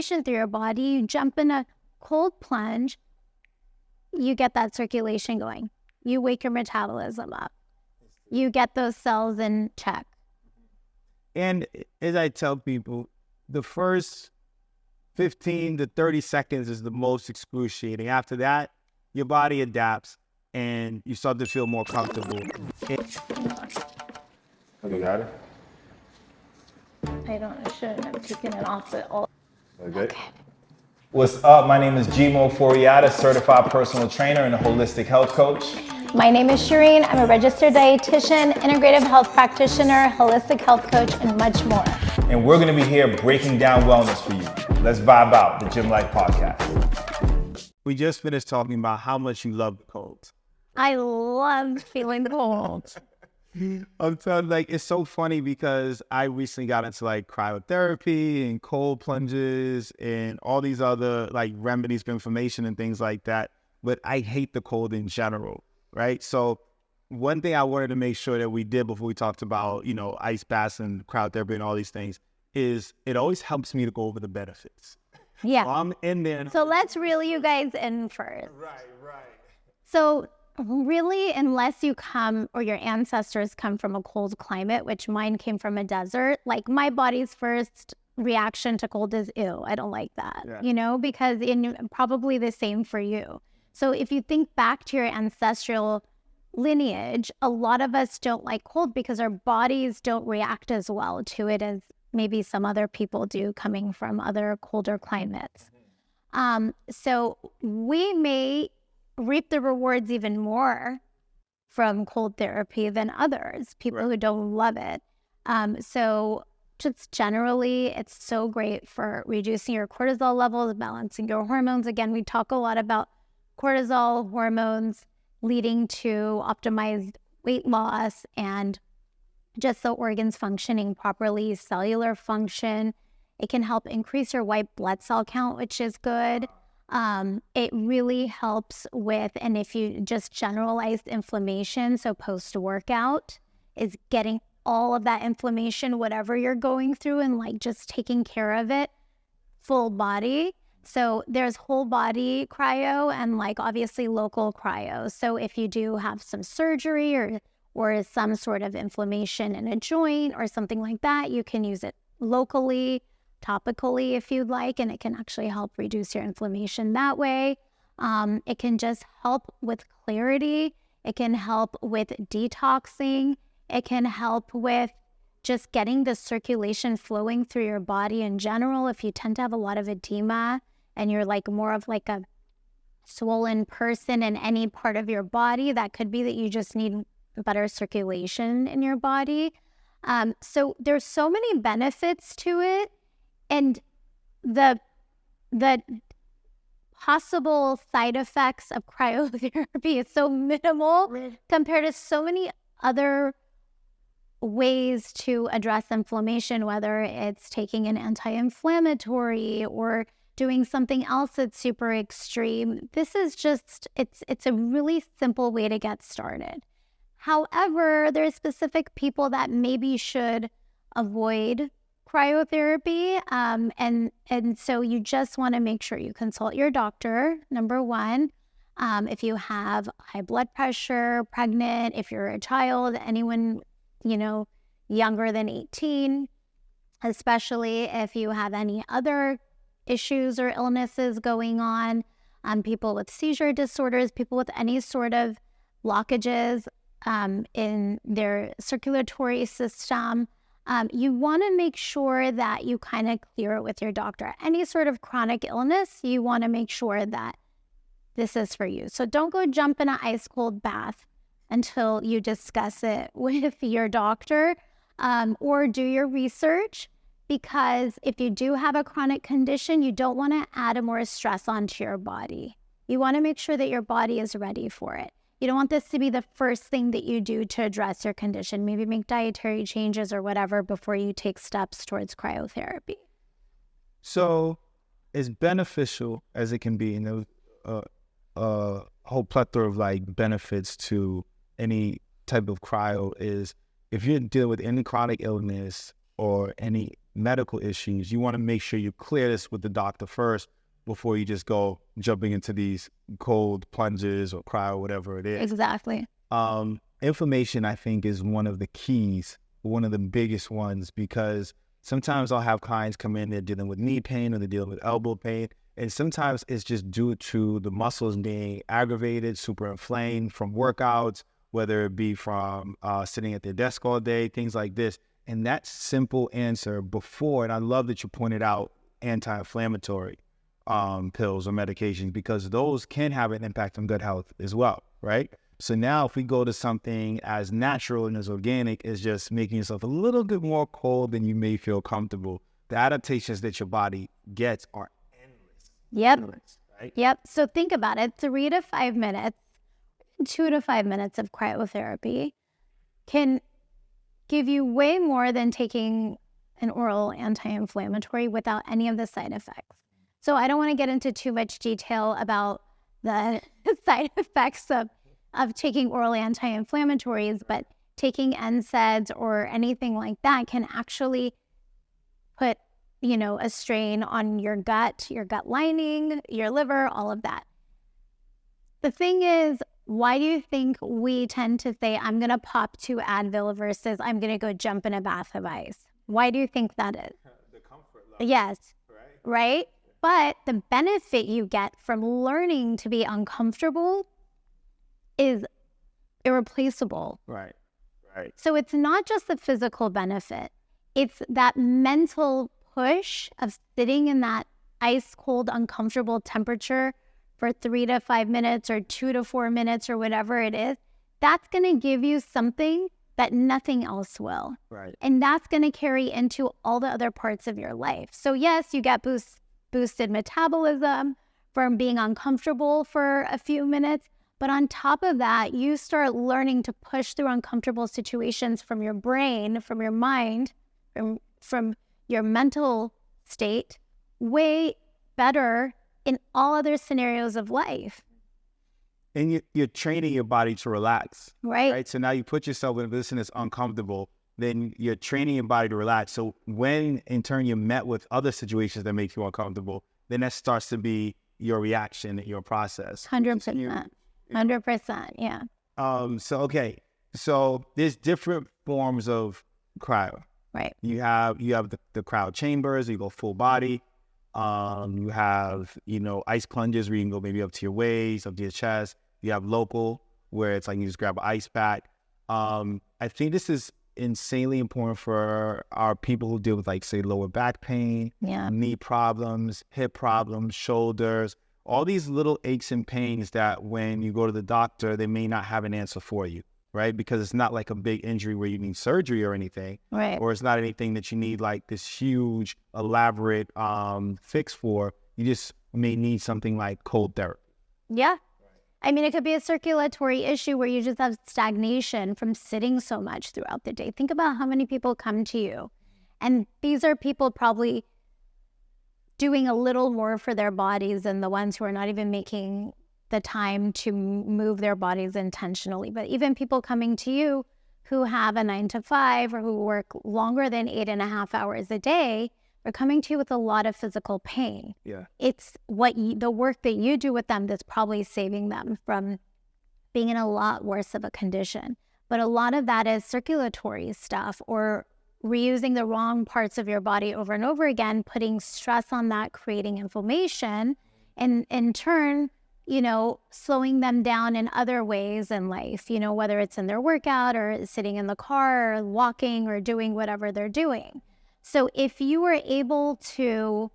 through your body, you jump in a cold plunge, you get that circulation going. You wake your metabolism up. You get those cells in check. And as I tell people, the first 15 to 30 seconds is the most excruciating. After that, your body adapts and you start to feel more comfortable. Have you got it? I shouldn't have taken it off at all. Okay. What's up? My name is Jyima Ofori-Atta, certified personal trainer and a holistic health coach. My name is Shireen. I'm a registered dietitian, integrative health practitioner, holistic health coach, and much more. And we're going to be here breaking down wellness for you. Let's vibe out, the Jyim Life podcast. We just finished talking about how much you love the cold. I love feeling the cold. I'm telling, like, it's so funny because I recently got into like cryotherapy and cold plunges and all these other like remedies for inflammation and things like that. But I hate the cold in general, right? So one thing I wanted to make sure that we did before we talked about, ice baths and cryotherapy and all these things is it always helps me to go over the benefits. Yeah. So I'm in there. So let's reel you guys in first. Right. So really, unless you come or your ancestors come from a cold climate, which mine came from a desert, like my body's first reaction to cold is, ew, I don't like that, because probably the same for you. So if you think back to your ancestral lineage, a lot of us don't like cold because our bodies don't react as well to it as maybe some other people do coming from other colder climates. So we may reap the rewards even more from cold therapy than others, people who don't love it. So just generally, it's so great for reducing your cortisol levels, balancing your hormones. Again, we talk a lot about cortisol hormones leading to optimized weight loss and just the organs functioning properly, cellular function. It can help increase your white blood cell count, which is good. It really helps with, and if you just generalized inflammation, so post-workout is getting all of that inflammation, whatever you're going through, and like just taking care of it full body. So there's whole body cryo and like obviously local cryo. So if you do have some surgery or some sort of inflammation in a joint or something like that, you can use it locally, topically if you'd like, and it can actually help reduce your inflammation that way. It can just help with clarity. It can help with detoxing. It can help with just getting the circulation flowing through your body in general. If you tend to have a lot of edema and you're like more of like a swollen person in any part of your body, that could be that you just need better circulation in your body. So there's so many benefits to it. And the possible side effects of cryotherapy is so minimal compared to so many other ways to address inflammation, whether it's taking an anti-inflammatory or doing something else that's super extreme. This is just, it's a really simple way to get started. However, there's specific people that maybe should avoid cryotherapy. And so you just want to make sure you consult your doctor, number one. If you have high blood pressure, pregnant, if you're a child, anyone, younger than 18, especially if you have any other issues or illnesses going on, people with seizure disorders, people with any sort of blockages in their circulatory system. You want to make sure that you kind of clear it with your doctor. Any sort of chronic illness, you want to make sure that this is for you. So don't go jump in an ice cold bath until you discuss it with your doctor, or do your research, because if you do have a chronic condition, you don't want to add more stress onto your body. You want to make sure that your body is ready for it. You don't want this to be the first thing that you do to address your condition. Maybe make dietary changes or whatever before you take steps towards cryotherapy. So as beneficial as it can be, a whole plethora of like benefits to any type of cryo is if you're dealing with any chronic illness or any medical issues, you want to make sure you clear this with the doctor first before you just go jumping into these cold plunges or cryo, whatever it is. Exactly. Inflammation, I think, is one of the keys, one of the biggest ones, because sometimes I'll have clients come in, they're dealing with knee pain or they're dealing with elbow pain. And sometimes it's just due to the muscles being aggravated, super inflamed from workouts, whether it be from sitting at their desk all day, things like this. And that simple answer before, and I love that you pointed out anti-inflammatory pills or medications, because those can have an impact on gut health as well, right? So now if we go to something as natural and as organic as just making yourself a little bit more cold than you may feel comfortable, the adaptations that your body gets are endless. Yep. Endless, right? Yep. So think about it. 3 to 5 minutes, 2 to 5 minutes of cryotherapy can give you way more than taking an oral anti-inflammatory without any of the side effects. So I don't want to get into too much detail about the side effects of taking oral anti-inflammatories, but taking NSAIDs or anything like that can actually put, a strain on your gut lining, your liver, all of that. The thing is, why do you think we tend to say, I'm going to pop 2 Advil versus I'm going to go jump in a bath of ice? Why do you think that is? The comfort level. Yes. Right? But the benefit you get from learning to be uncomfortable is irreplaceable. Right. So it's not just the physical benefit. It's that mental push of sitting in that ice cold, uncomfortable temperature for 3 to 5 minutes or 2 to 4 minutes or whatever it is. That's going to give you something that nothing else will. Right. And that's going to carry into all the other parts of your life. So yes, you get boosted metabolism from being uncomfortable for a few minutes. But on top of that, you start learning to push through uncomfortable situations from your brain, from your mind, from your mental state, way better in all other scenarios of life. And you're training your body to relax. Right. So now you put yourself in a position that's uncomfortable, then you're training your body to relax. So when, in turn, you're met with other situations that make you uncomfortable, then that starts to be your reaction, your process. 100%. 100%, yeah. So there's different forms of cryo. Right. You have the cryo chambers, you go full body. You have, ice plunges where you can go maybe up to your waist, up to your chest. You have local, where it's like you just grab an ice pack. I think this is insanely important for our people who deal with, like, say, lower back pain, knee problems, hip problems, shoulders, all these little aches and pains that when you go to the doctor, they may not have an answer for you, right? Because it's not like a big injury where you need surgery or anything, right? Or it's not anything that you need like this huge, elaborate fix for. You just may need something like cold therapy. Yeah. I mean, it could be a circulatory issue where you just have stagnation from sitting so much throughout the day. Think about how many people come to you. And these are people probably doing a little more for their bodies than the ones who are not even making the time to move their bodies intentionally. But even people coming to you who have a 9 to 5 or who work longer than 8.5 hours a day, are coming to you with a lot of physical pain. Yeah. It's the work that you do with them that's probably saving them from being in a lot worse of a condition. But a lot of that is circulatory stuff, or reusing the wrong parts of your body over and over again, putting stress on that, creating inflammation, and in turn, slowing them down in other ways in life, whether it's in their workout or sitting in the car or walking or doing whatever they're doing. So if you were able to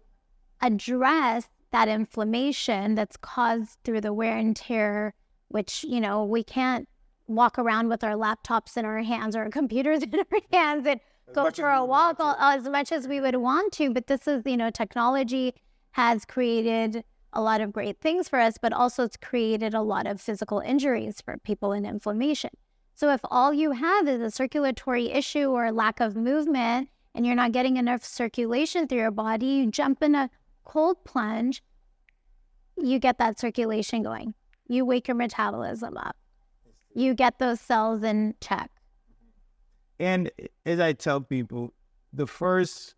address that inflammation that's caused through the wear and tear, which, we can't walk around with our laptops in our hands or our computers in our hands and go for a walk as much as we would want to. But this is, technology has created a lot of great things for us, but also it's created a lot of physical injuries for people in inflammation. So if all you have is a circulatory issue or lack of movement, and you're not getting enough circulation through your body, you jump in a cold plunge, you get that circulation going. You wake your metabolism up. You get those cells in check. And as I tell people, the first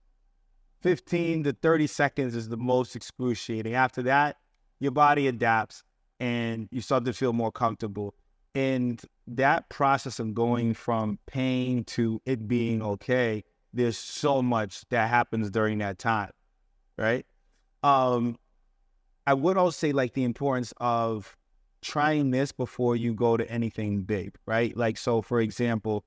15 to 30 seconds is the most excruciating. After that, your body adapts and you start to feel more comfortable. And that process of going from pain to it being okay, there's so much that happens during that time, right? I would also say like the importance of trying this before you go to anything big, right? Like, so for example,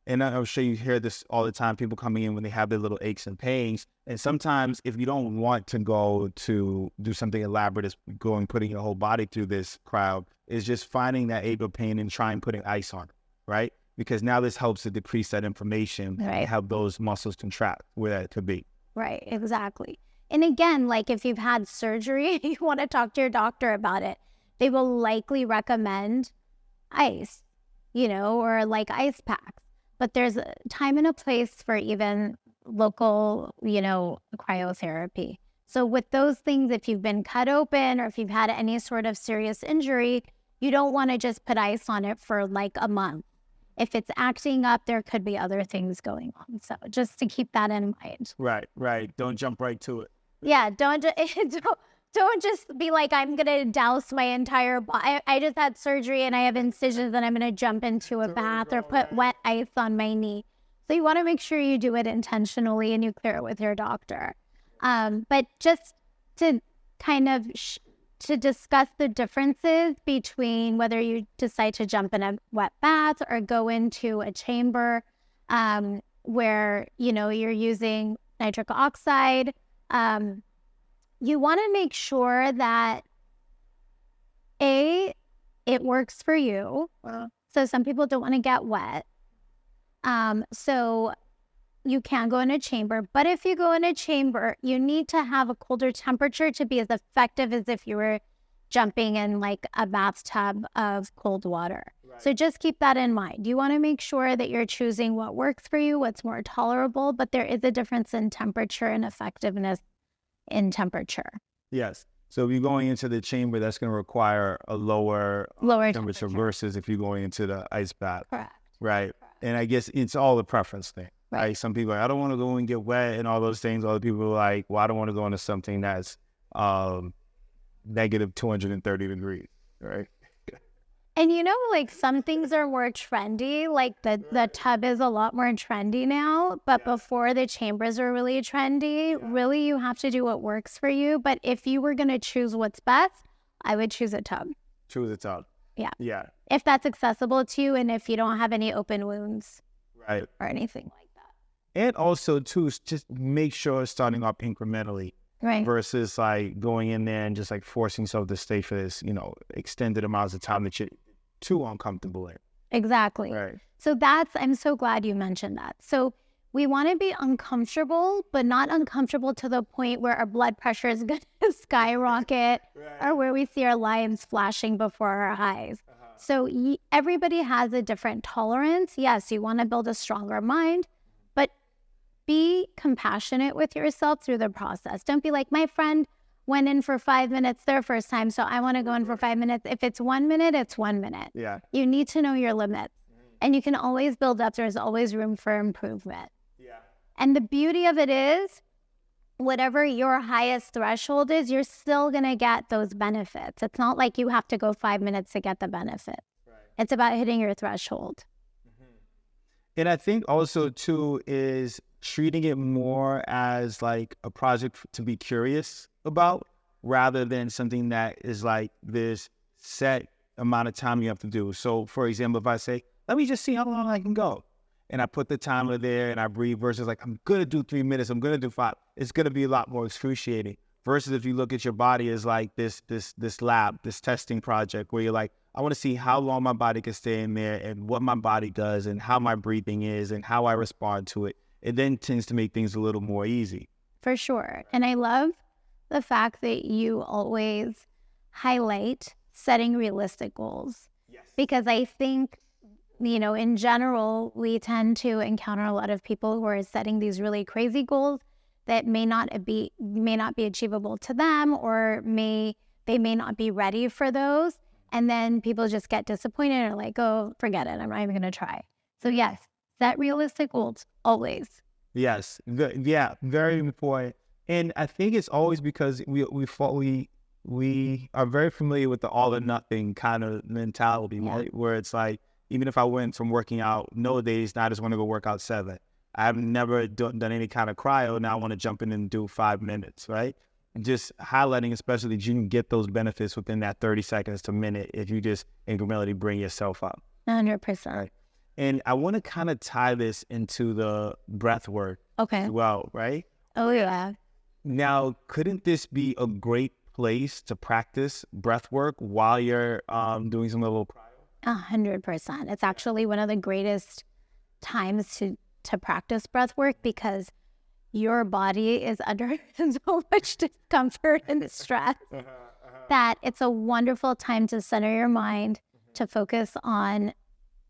and I'm sure you hear this all the time, people coming in when they have their little aches and pains. And sometimes if you don't want to go to do something elaborate as going, putting your whole body through this crowd, is just finding that ache or pain and trying putting ice on it, right? Because now this helps to decrease that inflammation and help those muscles contract where that could be. Right, exactly. And again, like if you've had surgery, you want to talk to your doctor about it. They will likely recommend ice, or like ice packs. But there's a time and a place for even local, cryotherapy. So with those things, if you've been cut open or if you've had any sort of serious injury, you don't want to just put ice on it for like a month. If it's acting up, there could be other things going on. So just to keep that in mind. Right. Don't jump right to it. Yeah, don't just be like, I'm going to douse my entire body. I just had surgery and I have incisions and I'm going to jump into a bath or put wet ice on my knee. So you want to make sure you do it intentionally and you clear it with your doctor. But just to kind of to discuss the differences between whether you decide to jump in a wet bath or go into a chamber where, you're using nitric oxide. You want to make sure that it works for you. Wow. So some people don't want to get wet. So you can go in a chamber, but if you go in a chamber, you need to have a colder temperature to be as effective as if you were jumping in like a bathtub of cold water. Right. So just keep that in mind. You want to make sure that you're choosing what works for you, what's more tolerable, but there is a difference in temperature and effectiveness in temperature. Yes. So if you're going into the chamber, that's going to require a lower temperature versus if you're going into the ice bath. Correct. Right. Correct. And I guess it's all a preference thing. Right. Some people are like, I don't want to go and get wet and all those things. Other people are like, well, I don't want to go into something that's negative 230 degrees. Right. And like some things are more trendy, like the tub is a lot more trendy now, but before the chambers were really trendy, really you have to do what works for you. But if you were going to choose what's best, I would choose a tub. Choose a tub. Yeah. Yeah. If that's accessible to you and if you don't have any open wounds. Right. Or anything like that. And also too, just make sure it's starting up incrementally. Right. Versus like going in there and just like forcing yourself to stay for this, extended amounts of time that you're too uncomfortable in. Exactly. Right. So I'm so glad you mentioned that. So we want to be uncomfortable, but not uncomfortable to the point where our blood pressure is going to skyrocket or where we see our lives flashing before our eyes. So everybody has a different tolerance. Yes, you want to build a stronger mind, but be compassionate with yourself through the process. Don't be like, my friend went in for 5 minutes their first time, so I want to go in for 5 minutes. If it's 1 minute, it's 1 minute. Yeah. You need to know your limits. And you can always build up. There's always room for improvement. Yeah. And the beauty of it is, whatever your highest threshold is, you're still going to get those benefits. It's not like you have to go 5 minutes to get the benefit. Right. It's about hitting your threshold. And I think also too is treating it more as like a project to be curious about rather than something that is like this set amount of time you have to do. So for example, if I say, let me just see how long I can go. And I put the timer there and I breathe versus like, I'm going to do 3 minutes. I'm going to do 5. It's going to be a lot more excruciating versus if you look at your body as like this lab, this testing project where you're like, I want to see how long my body can stay in there and what my body does and how my breathing is and how I respond to it. It then tends to make things a little more easy. For sure. And I love the fact that you always highlight setting realistic goals. Yes. Because I think, in general, we tend to encounter a lot of people who are setting these really crazy goals that may not be achievable to them, or they may not be ready for those. And then people just get disappointed and are like, oh, forget it. I'm not even going to try. So yes, set realistic goals always. Yes. Yeah. Very important. And I think it's always because we are very familiar with the all or nothing kind of mentality, right? Where it's like, even if I went from working out nowadays, now I just want to go work out 7. I've never done any kind of cryo. Now I want to jump in and do 5 minutes, right? And just highlighting, especially that you can get those benefits within that 30 seconds to minute if you just incrementally bring yourself up. 100%. Right. And I want to kind of tie this into the breath work as well, right? Oh, yeah. Now, couldn't this be a great place to practice breath work while you're doing some level of cryo? 100%. It's actually one of the greatest times to practice breath work because your body is under so much discomfort and stress that it's a wonderful time to center your mind, to focus on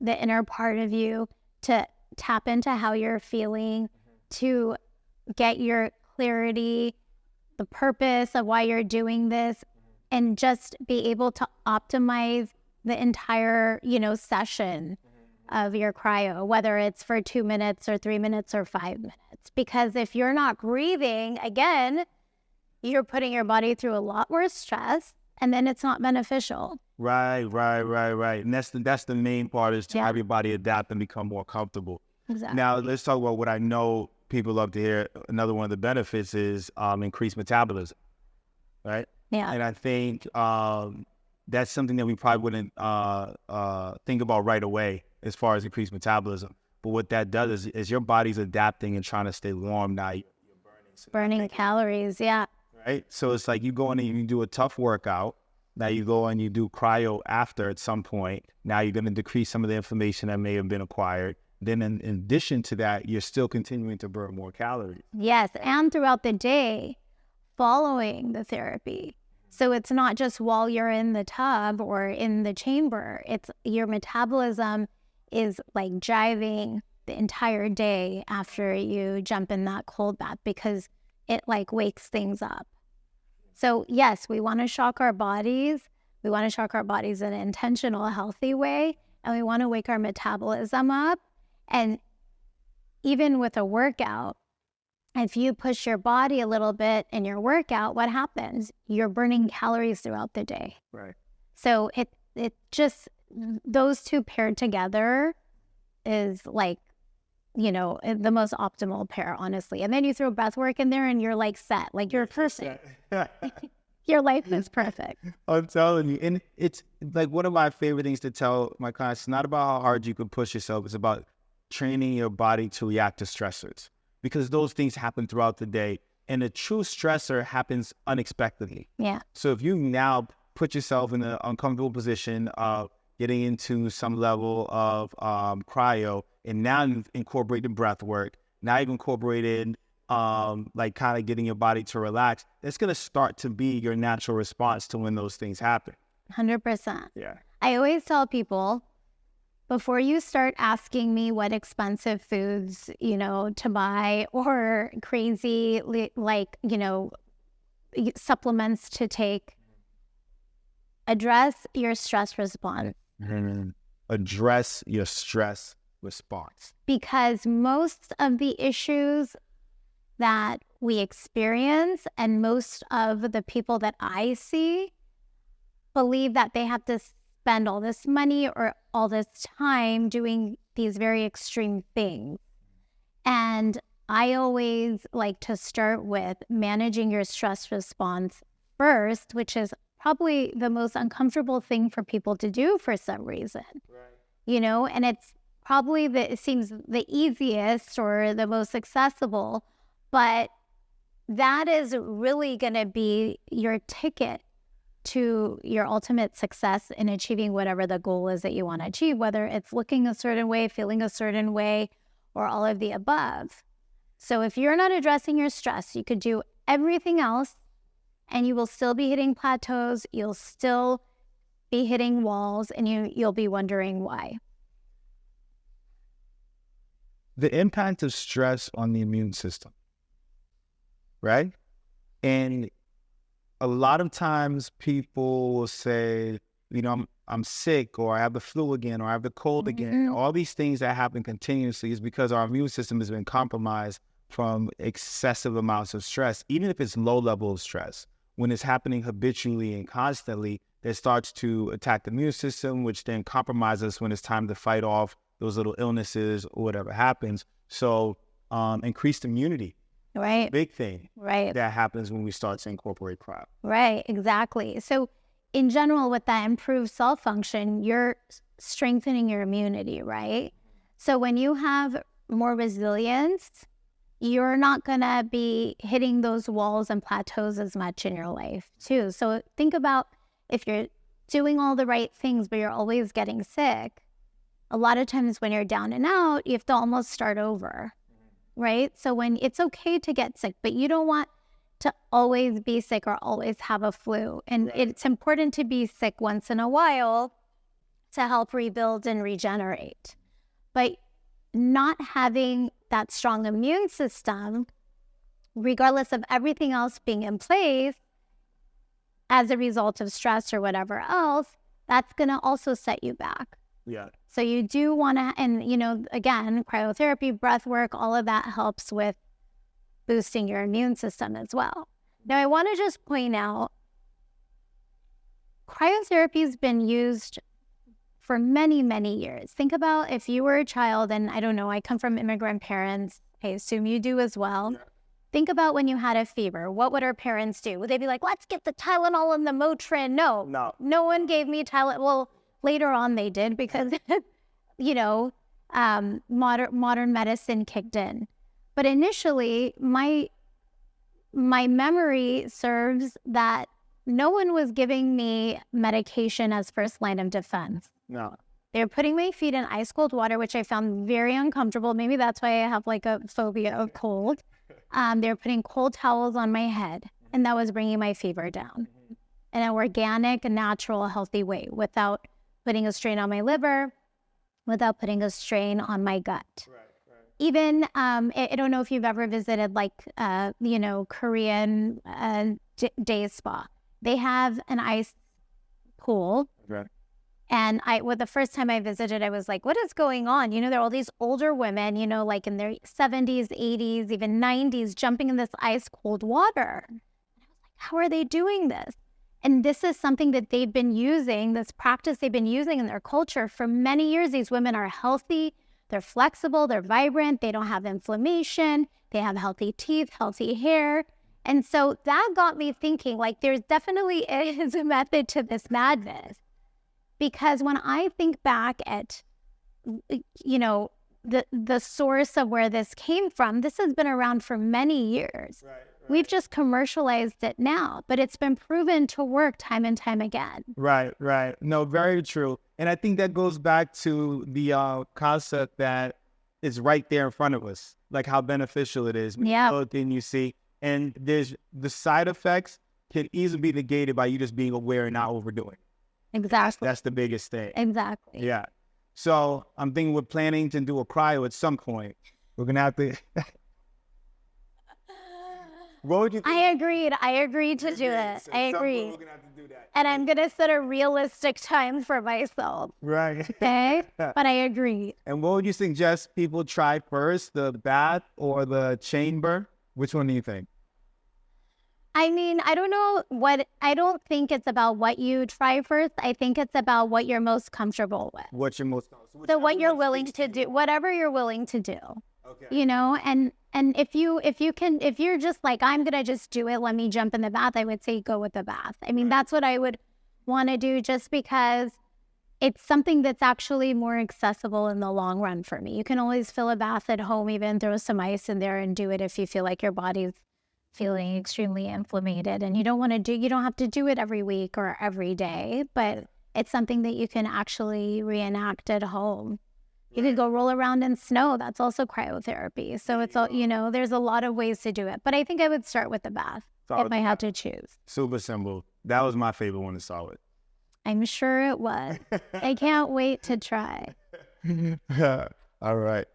the inner part of you, to tap into how you're feeling, to get your clarity, the purpose of why you're doing this, and just be able to optimize the entire, session of your cryo, whether it's for 2 minutes or 3 minutes or 5 minutes. Because if you're not breathing, again, you're putting your body through a lot more stress, and then it's not beneficial. Right. And that's the main part, is to have your body adapt and become more comfortable. Exactly. Now, let's talk about what I know people love to hear. Another one of the benefits is increased metabolism, right? Yeah. And I think that's something that we probably wouldn't think about right away as far as increased metabolism. But what that does is your body's adapting and trying to stay warm. Now you're burning calories, yeah. Right? So it's like you go in and you do a tough workout. Now you go and you do cryo after at some point. Now you're going to decrease some of the inflammation that may have been acquired. Then in addition to that, you're still continuing to burn more calories. Yes, and throughout the day following the therapy. So it's not just while you're in the tub or in the chamber. It's your metabolism is like jiving the entire day after you jump in that cold bath because it like wakes things up. So yes, we want to shock our bodies. We want to shock our bodies in an intentional, healthy way. And we want to wake our metabolism up. And even with a workout, if you push your body a little bit in your workout, what happens? You're burning calories throughout the day. Right. So it just, those two paired together is like, the most optimal pair, honestly. And then you throw breath work in there and you're like set, like you're perfect. Your life is perfect. I'm telling you. And it's like one of my favorite things to tell my clients, it's not about how hard you can push yourself. It's about training your body to react to stressors, because those things happen throughout the day. And a true stressor happens unexpectedly. Yeah. So if you now put yourself in an uncomfortable position of getting into some level of cryo, and now you've incorporated breath work, now you've incorporated like kind of getting your body to relax, it's going to start to be your natural response to when those things happen. 100%. Yeah. I always tell people, before you start asking me what expensive foods, to buy or crazy, supplements to take, address your stress response. Mm-hmm. Address your stress response. Because most of the issues that we experience and most of the people that I see believe that they have to spend all this money or all this time doing these very extreme things. And I always like to start with managing your stress response first, which is probably the most uncomfortable thing for people to do for some reason. Right. And it's probably it seems the easiest or the most accessible, but that is really going to be your ticket to your ultimate success in achieving whatever the goal is that you want to achieve, whether it's looking a certain way, feeling a certain way, or all of the above. So if you're not addressing your stress, you could do everything else and you will still be hitting plateaus, you'll still be hitting walls, and you'll be wondering why. The impact of stress on the immune system, right? And a lot of times people will say, I'm sick, or I have the flu again, or I have the cold again. All these things that happen continuously is because our immune system has been compromised from excessive amounts of stress, even if it's low level of stress. When it's happening habitually and constantly, it starts to attack the immune system, which then compromises when it's time to fight off those little illnesses or whatever happens. So increased immunity, Right. big thing Right. that happens when we start to incorporate cryo. Right. Exactly. So in general, with that improved cell function, you're strengthening your immunity, right? So when you have more resilience, you're not going to be hitting those walls and plateaus as much in your life too. So think about if you're doing all the right things, but you're always getting sick, a lot of times when you're down and out, you have to almost start over, right? So when it's okay to get sick, but you don't want to always be sick or always have a flu. And it's important to be sick once in a while to help rebuild and regenerate. But not having that strong immune system, regardless of everything else being in place as a result of stress or whatever else, that's going to also set you back. Yeah. So you do want to, and again, cryotherapy, breath work, all of that helps with boosting your immune system as well. Now, I want to just point out, cryotherapy has been used for many, many years. Think about if you were a child, and I don't know, I come from immigrant parents. I assume you do as well. Yeah. Think about when you had a fever. What would our parents do? Would they be like, let's get the Tylenol and the Motrin? No one gave me Tylenol. Well, later on they did because, modern medicine kicked in. But initially, my memory serves that no one was giving me medication as first line of defense. No. They were putting my feet in ice cold water, which I found very uncomfortable. Maybe that's why I have like a phobia of cold. They were putting cold towels on my head, and that was bringing my fever down in an organic, natural, healthy way without putting a strain on my liver, without putting a strain on my gut. Right. Even, I don't know if you've ever visited like, Korean day spa. They have an ice pool. Right. And the first time I visited, I was like, what is going on? There are all these older women, like in their 70s, 80s, even 90s, jumping in this ice cold water. And I was like, how are they doing this? And this is something that they've been using, this practice they've been using in their culture for many years. These women are healthy, they're flexible, they're vibrant, they don't have inflammation, they have healthy teeth, healthy hair. And so that got me thinking, like, there's definitely is a method to this madness. Because when I think back at, the source of where this came from, this has been around for many years. Right. We've just commercialized it now, but it's been proven to work time and time again. Right. No, very true. And I think that goes back to the concept that it's right there in front of us, like how beneficial it is. Yeah. You look and you see, and there's the side effects can easily be negated by you just being aware and not overdoing. Exactly. That's the biggest thing. Exactly. Yeah. So I'm thinking we're planning to do a cryo at some point. We're going to have to... What would you think? I agreed to do it. So I agree. We're going to have to do that. And I'm going to set a realistic time for myself. Right. Okay? But I agree. And what would you suggest people try first, the bath or the chamber? Which one do you think? I mean, I don't think it's about what you try first. I think it's about what you're most comfortable with. What you're most comfortable with. So what you're willing to do, whatever you're willing to do. Okay. And if you're just like, I'm going to just do it, let me jump in the bath, I would say go with the bath. I mean, that's what I would want to do just because it's something that's actually more accessible in the long run for me. You can always fill a bath at home, even throw some ice in there and do it if you feel like your body's feeling extremely inflamed, and you don't have to do it every week or every day, but it's something that you can actually reenact at home. You can go roll around in snow. That's also cryotherapy. So it's all, there's a lot of ways to do it, but I think I would start with the bath if I had to choose. Super simple. That was my favorite one to start with. I'm sure it was. I can't wait to try. All right.